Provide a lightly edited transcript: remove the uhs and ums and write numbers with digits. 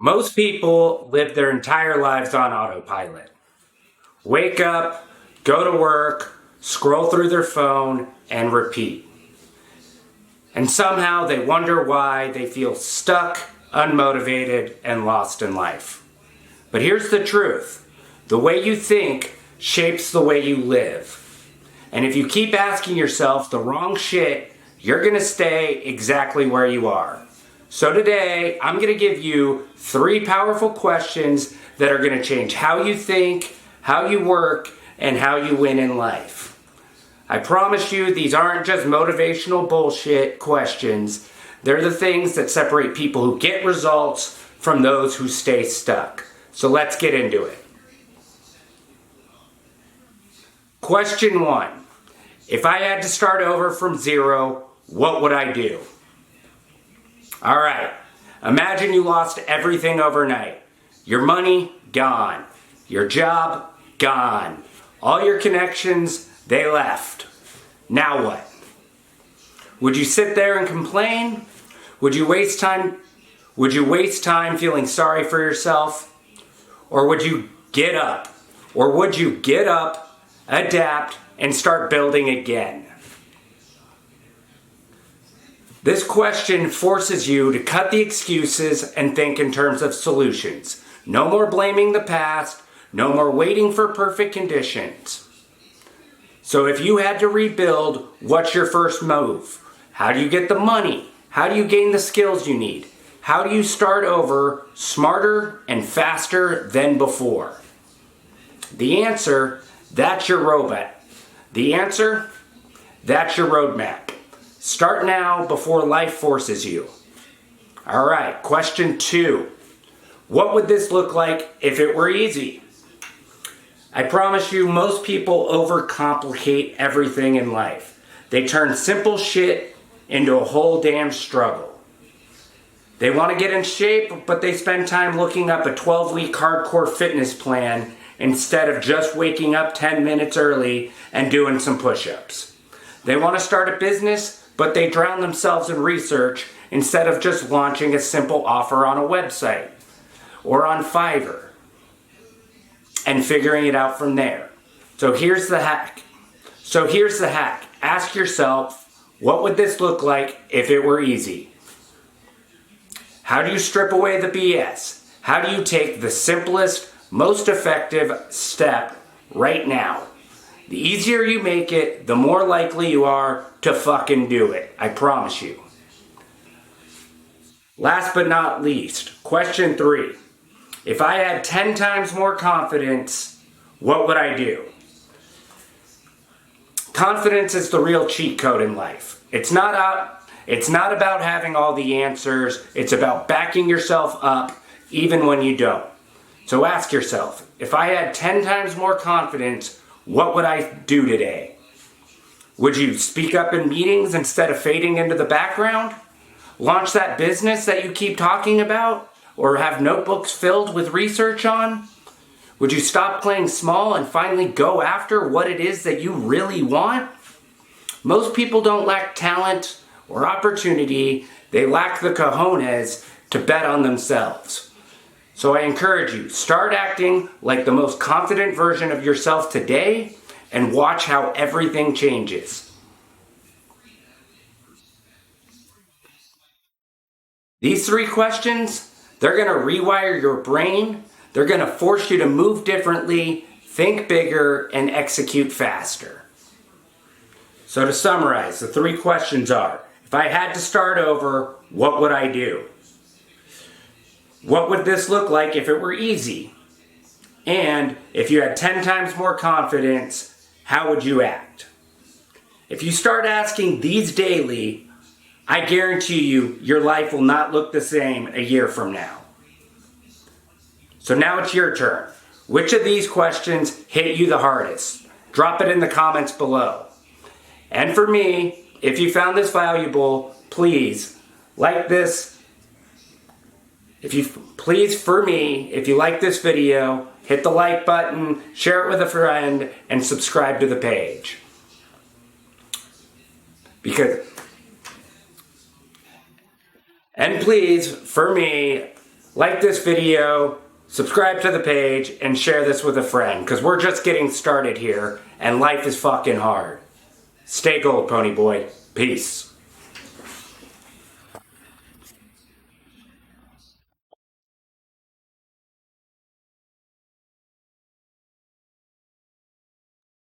Most people live their entire lives on autopilot. Wake up, go to work, scroll through their phone, and repeat. And somehow they wonder why they feel stuck, unmotivated, and lost in life. But here's the truth. The way you think shapes the way you live. And if you keep asking yourself the wrong shit, you're gonna stay exactly where you are. So today, I'm gonna give you 3 powerful questions that are gonna change how you think, how you work, and how you win in life. I promise you, these aren't just motivational bullshit questions. They're the things that separate people who get results from those who stay stuck. So let's get into it. Question 1. If I had to start over from zero, what would I do? All right, imagine you lost everything overnight. Your money, gone. Your job, gone. All your connections, they left. Now what? Would you sit there and complain? Would you waste time feeling sorry for yourself? Or would you get up? Or would you get up, adapt, and start building again? This question forces you to cut the excuses and think in terms of solutions. No more blaming the past, no more waiting for perfect conditions. So if you had to rebuild, what's your first move? How do you get the money? How do you gain the skills you need? How do you start over smarter and faster than before? The answer, that's your robot. The answer, that's your roadmap. Start now before life forces you. All right, question 2. What would this look like if it were easy? I promise you, most people overcomplicate everything in life. They turn simple shit into a whole damn struggle. They want to get in shape, but they spend time looking up a 12-week hardcore fitness plan instead of just waking up 10 minutes early and doing some push-ups. They want to start a business, but they drown themselves in research instead of just launching a simple offer on a website or on Fiverr and figuring it out from there. So here's the hack. Ask yourself, what would this look like if it were easy? How do you strip away the BS? How do you take the simplest, most effective step right now? The easier you make it, the more likely you are to fucking do it. I promise you. Last but not least, question 3. If I had 10 times more confidence, what would I do? Confidence is the real cheat code in life. It's not about having all the answers. It's about backing yourself up even when you don't. So ask yourself, if I had 10 times more confidence, what would I do today? Would you speak up in meetings instead of fading into the background? Launch that business that you keep talking about? Or have notebooks filled with research on? Would you stop playing small and finally go after what it is that you really want? Most people don't lack talent or opportunity. They lack the cojones to bet on themselves. So I encourage you, start acting like the most confident version of yourself today and watch how everything changes. These 3 questions, they're going to rewire your brain. They're going to force you to move differently, think bigger, and execute faster. So to summarize, the 3 questions are, if I had to start over, what would I do? What would this look like if it were easy? And if you had 10 times more confidence, how would you act? If you start asking these daily, I guarantee you, your life will not look the same a year from now. So now it's your turn. Which of these questions hit you the hardest? Drop it in the comments below. And for me, if you found this valuable, please like this. If you like this video, hit the like button, share it with a friend, and subscribe to the page. And please, for me, Like this video, subscribe to the page, and share this with a friend, because we're just getting started here, and life is fucking hard. Stay gold, pony boy. Peace.